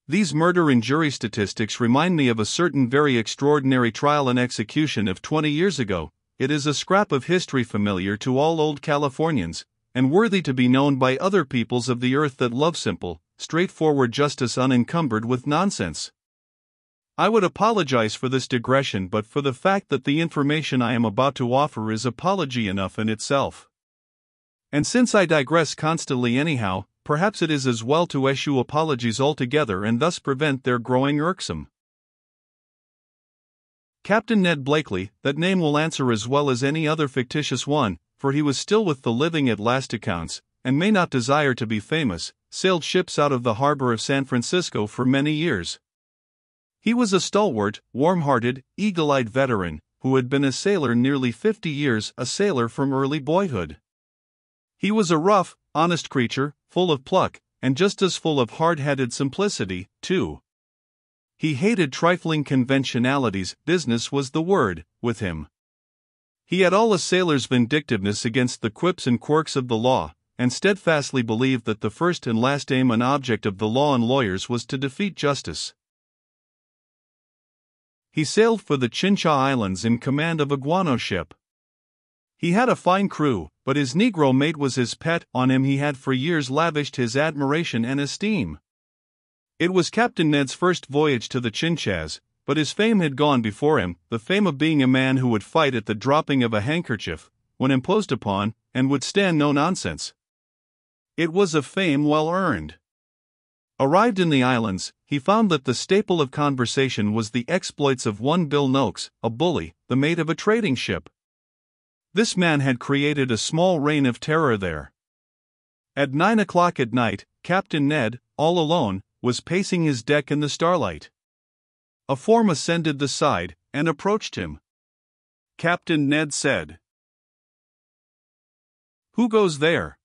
These murder and jury statistics remind me of a certain very extraordinary trial and execution of 20 years ago. It is a scrap of history familiar to all old Californians, and worthy to be known by other peoples of the earth that love simple, straightforward justice unencumbered with nonsense. I would apologize for this digression but for the fact that the information I am about to offer is apology enough in itself. And since I digress constantly anyhow, perhaps it is as well to eschew apologies altogether and thus prevent their growing irksome. Captain Ned Blakely, that name will answer as well as any other fictitious one, for he was still with the living at last accounts, and may not desire to be famous, sailed ships out of the harbor of San Francisco for many years. He was a stalwart, warm-hearted, eagle-eyed veteran, who had been a sailor nearly 50 years, a sailor from early boyhood. He was a rough, honest creature, full of pluck, and just as full of hard-headed simplicity, too. He hated trifling conventionalities, business was the word, with him. He had all a sailor's vindictiveness against the quips and quirks of the law, and steadfastly believed that the first and last aim and object of the law and lawyers was to defeat justice. He sailed for the Chincha Islands in command of a guano ship. He had a fine crew, but his Negro mate was his pet. On him he had for years lavished his admiration and esteem. It was Captain Ned's first voyage to the Chinchas, but his fame had gone before him, the fame of being a man who would fight at the dropping of a handkerchief, when imposed upon, and would stand no nonsense. It was a fame well earned. Arrived in the islands, he found that the staple of conversation was the exploits of one Bill Noakes, a bully, the mate of a trading ship. This man had created a small reign of terror there. At 9 o'clock at night, Captain Ned, all alone, was pacing his deck in the starlight. A form ascended the side, and approached him. Captain Ned said, "Who goes there?"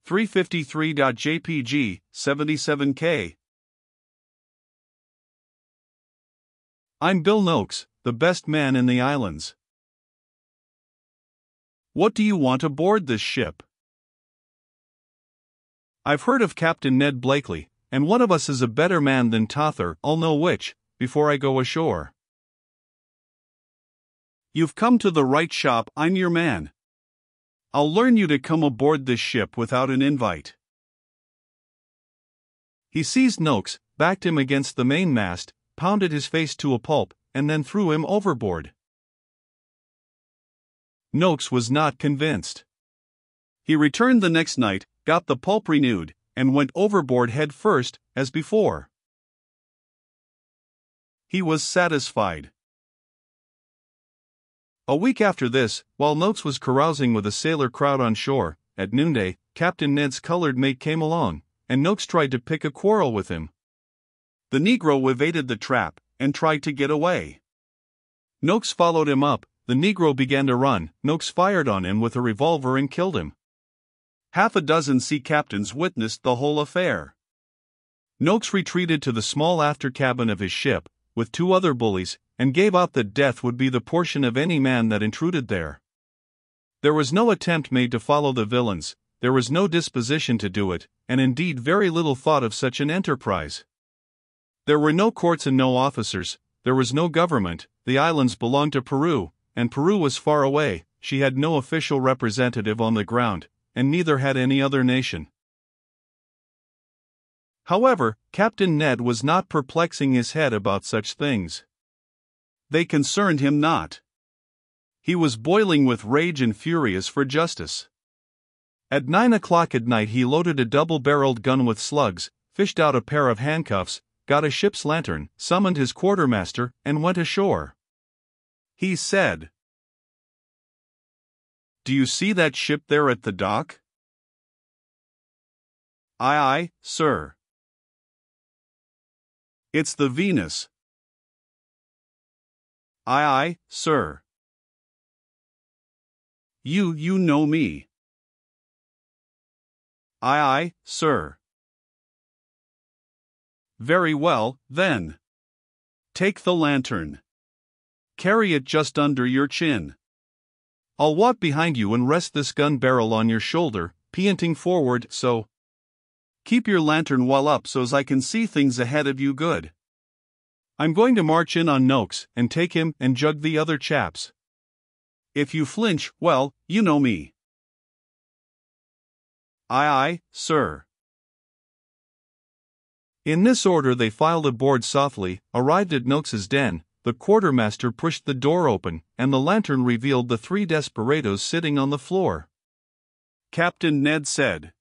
353.jpg, 77K. "I'm Bill Noakes, the best man in the islands." "What do you want aboard this ship?" "I've heard of Captain Ned Blakely, and one of us is a better man than t'other. I'll know which, before I go ashore." "You've come to the right shop, I'm your man. I'll learn you to come aboard this ship without an invite." He seized Noakes, backed him against the mainmast, pounded his face to a pulp, and then threw him overboard. Noakes was not convinced. He returned the next night, got the pulp renewed, and went overboard head first, as before. He was satisfied. A week after this, while Noakes was carousing with a sailor crowd on shore, at noonday, Captain Ned's colored mate came along, and Noakes tried to pick a quarrel with him. The Negro evaded the trap, and tried to get away. Noakes followed him up. The Negro began to run. Noakes fired on him with a revolver and killed him. Half a dozen sea captains witnessed the whole affair. Noakes retreated to the small after cabin of his ship, with 2 other bullies, and gave out that death would be the portion of any man that intruded there. There was no attempt made to follow the villains, there was no disposition to do it, and indeed very little thought of such an enterprise. There were no courts and no officers, there was no government, the islands belonged to Peru, and Peru was far away, she had no official representative on the ground, and neither had any other nation. However, Captain Ned was not perplexing his head about such things. They concerned him not. He was boiling with rage and furious for justice. At 9 o'clock at night he loaded a double-barreled gun with slugs, fished out a pair of handcuffs, got a ship's lantern, summoned his quartermaster, and went ashore. He said, "Do you see that ship there at the dock?" "Aye, aye, sir." "It's the Venus." "Aye, aye, sir." You know me." "Aye, aye, sir." "Very well, then. Take the lantern. Carry it just under your chin. I'll walk behind you and rest this gun barrel on your shoulder, p'inting forward, so. Keep your lantern well up so's I can see things ahead of you good. I'm going to march in on Noakes and take him and jug the other chaps. If you flinch, well, you know me. Aye, aye, sir. In this order they filed aboard softly, arrived at Noakes's den. The quartermaster pushed the door open, and the lantern revealed the three desperadoes sitting on the floor. Captain Ned said,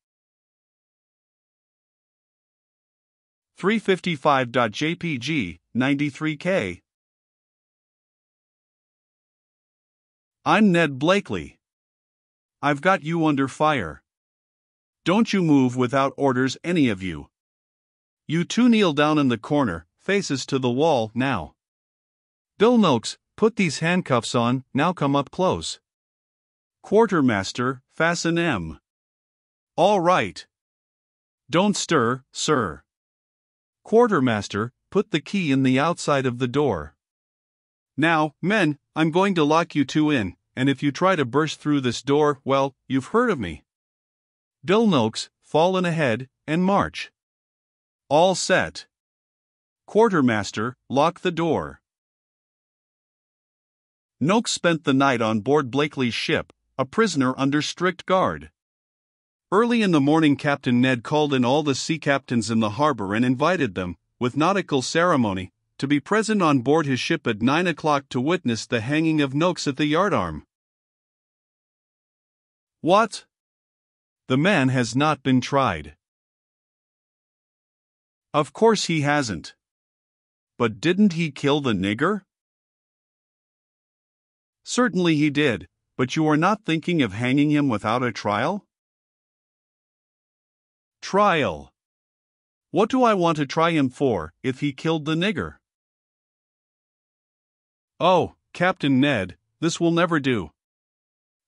355.jpg, 93K. I'm Ned Blakely. I've got you under fire. Don't you move without orders, any of you. You two kneel down in the corner, faces to the wall, now. Bill Noakes, put these handcuffs on, now come up close. Quartermaster, fasten M. All right. Don't stir, sir. Quartermaster, put the key in the outside of the door. Now, men, I'm going to lock you two in, and if you try to burst through this door, well, you've heard of me. Bill Noakes, fall in ahead, and march. All set. Quartermaster, lock the door. Noakes spent the night on board Blakely's ship, a prisoner under strict guard. Early in the morning Captain Ned called in all the sea captains in the harbor and invited them, with nautical ceremony, to be present on board his ship at 9 o'clock to witness the hanging of Noakes at the yardarm. What? The man has not been tried. Of course he hasn't. But didn't he kill the nigger? Certainly he did, but you are not thinking of hanging him without a trial? Trial. What do I want to try him for, if he killed the nigger? Oh, Captain Ned, this will never do.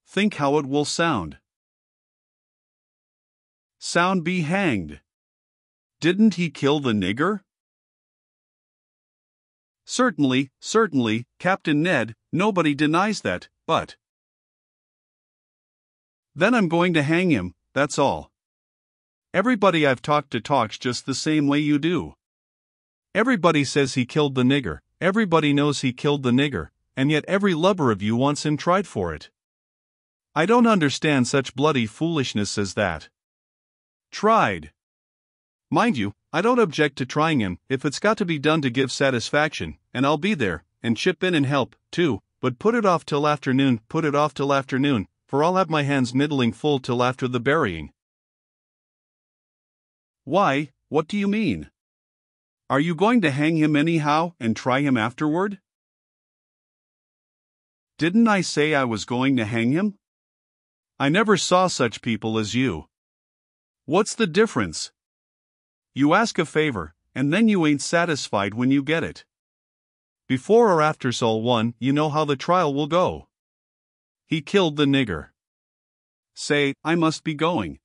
Think how it will sound. Sound be hanged. Didn't he kill the nigger? Certainly, Captain Ned, nobody denies that, but... Then I'm going to hang him, that's all. Everybody I've talked to talks just the same way you do. Everybody says he killed the nigger, everybody knows he killed the nigger, and yet every lubber of you wants him tried for it. I don't understand such bloody foolishness as that. Tried. Mind you, I don't object to trying him if it's got to be done to give satisfaction, and I'll be there, and chip in and help, too, but put it off till afternoon, for I'll have my hands middling full till after the burying. Why, what do you mean? Are you going to hang him anyhow and try him afterward? Didn't I say I was going to hang him? I never saw such people as you. What's the difference? You ask a favor, and then you ain't satisfied when you get it. Before or after's all one, you know how the trial will go. He killed the nigger. Say, I must be going.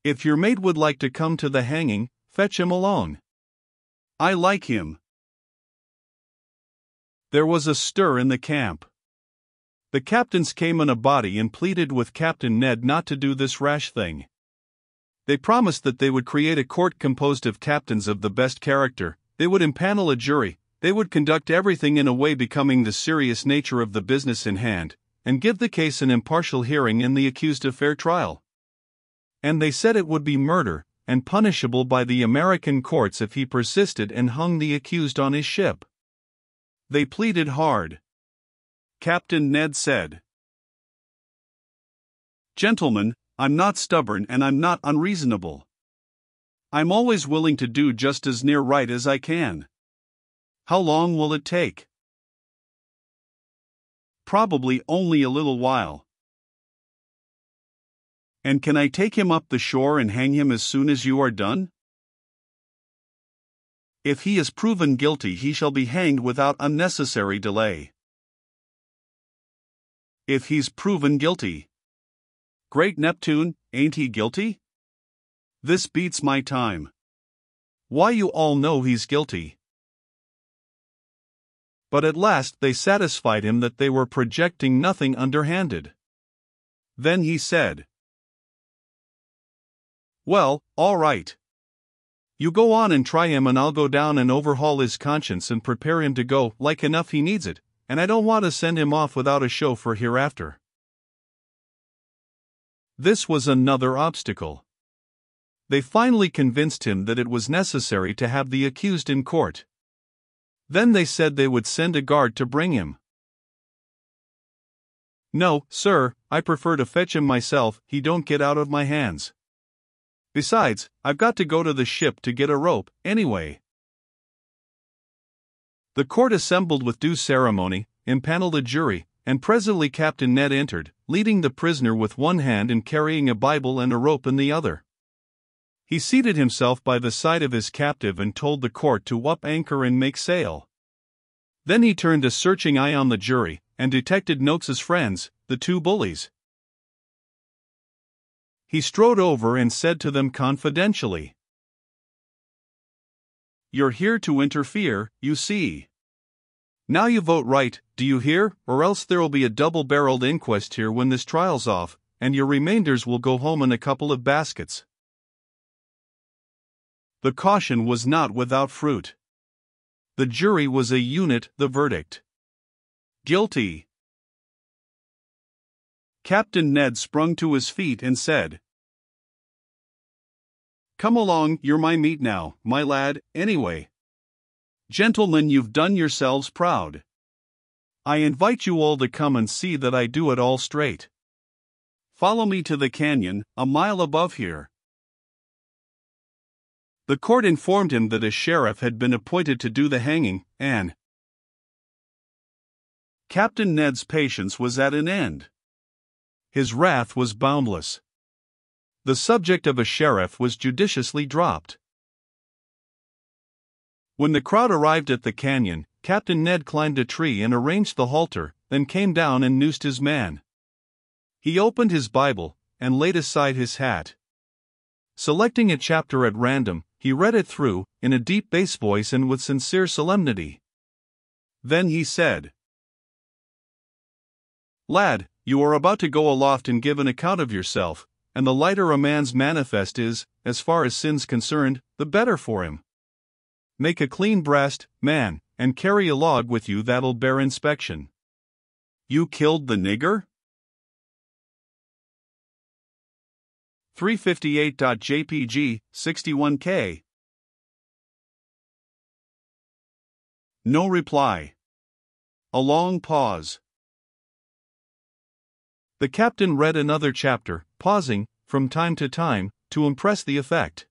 If your mate would like to come to the hanging, fetch him along. I like him. There was a stir in the camp. The captains came in a body and pleaded with Captain Ned not to do this rash thing. They promised that they would create a court composed of captains of the best character, they would impanel a jury, they would conduct everything in a way becoming the serious nature of the business in hand, and give the case an impartial hearing and the accused a fair trial. And they said it would be murder, and punishable by the American courts if he persisted and hung the accused on his ship. They pleaded hard. Captain Ned said, "Gentlemen, I'm not stubborn and I'm not unreasonable. I'm always willing to do just as near right as I can. How long will it take?" Probably only a little while. And can I take him up the shore and hang him as soon as you are done? If he is proven guilty, he shall be hanged without unnecessary delay. If he's proven guilty. Great Neptune, ain't he guilty? This beats my time. Why, you all know he's guilty. But at last they satisfied him that they were projecting nothing underhanded. Then he said, Well, all right. You go on and try him, and I'll go down and overhaul his conscience and prepare him to go, like enough he needs it, and I don't want to send him off without a show for hereafter. This was another obstacle. They finally convinced him that it was necessary to have the accused in court. Then they said they would send a guard to bring him. No, sir, I prefer to fetch him myself, he don't get out of my hands. Besides, I've got to go to the ship to get a rope, anyway. The court assembled with due ceremony, impaneled a jury, and presently Captain Ned entered, leading the prisoner with one hand and carrying a Bible and a rope in the other. He seated himself by the side of his captive and told the court to up anchor and make sail. Then he turned a searching eye on the jury, and detected Nokes's friends, the two bullies. He strode over and said to them confidentially, "You're here to interfere, you see. Now you vote right, do you hear, or else there'll be a double-barreled inquest here when this trial's off, and your remainders will go home in a couple of baskets." The caution was not without fruit. The jury was a unit, the verdict. Guilty. Captain Ned sprung to his feet and said, "Come along, you're my meat now, my lad, anyway. Gentlemen, you've done yourselves proud. I invite you all to come and see that I do it all straight. Follow me to the canyon, a mile above here." The court informed him that a sheriff had been appointed to do the hanging, and Captain Ned's patience was at an end. His wrath was boundless. The subject of a sheriff was judiciously dropped. When the crowd arrived at the canyon, Captain Ned climbed a tree and arranged the halter, then came down and noosed his man. He opened his Bible, and laid aside his hat. Selecting a chapter at random, he read it through, in a deep bass voice and with sincere solemnity. Then he said, "Lad, you are about to go aloft and give an account of yourself, and the lighter a man's manifest is, as far as sin's concerned, the better for him. Make a clean breast, man, and carry a log with you that'll bear inspection. You killed the nigger?" 358.jpg, 61K. No reply. A long pause. The captain read another chapter, pausing, from time to time, to impress the effect.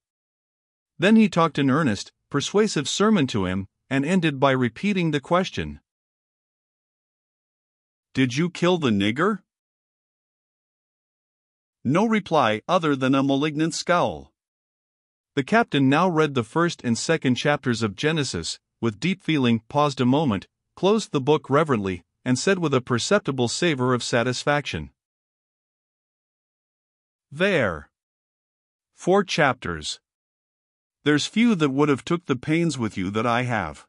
Then he talked an earnest, persuasive sermon to him, and ended by repeating the question. "Did you kill the nigger?" No reply other than a malignant scowl. The captain now read the first and second chapters of Genesis, with deep feeling, paused a moment, closed the book reverently, and said with a perceptible savor of satisfaction, "There. 4 chapters. There's few that would have took the pains with you that I have."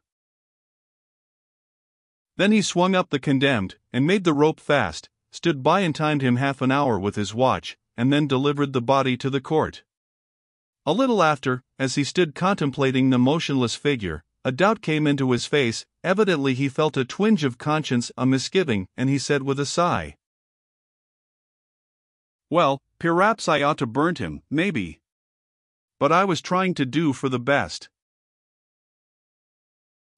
Then he swung up the condemned, and made the rope fast, stood by and timed him half an hour with his watch, and then delivered the body to the court. A little after, as he stood contemplating the motionless figure, a doubt came into his face. Evidently he felt a twinge of conscience, a misgiving, and he said with a sigh, "Well, perhaps I ought to burnt him, maybe. But I was trying to do for the best."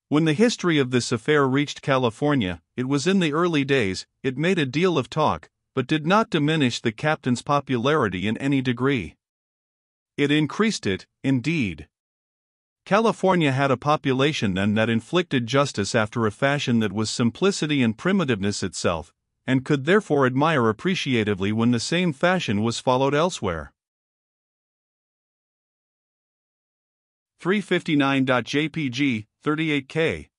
When the history of this affair reached California, it was in the early days. It made a deal of talk, but did not diminish the captain's popularity in any degree. It increased it, indeed. California had a population then that inflicted justice after a fashion that was simplicity and primitiveness itself, and could therefore admire appreciatively when the same fashion was followed elsewhere. 359.jpg, 38K.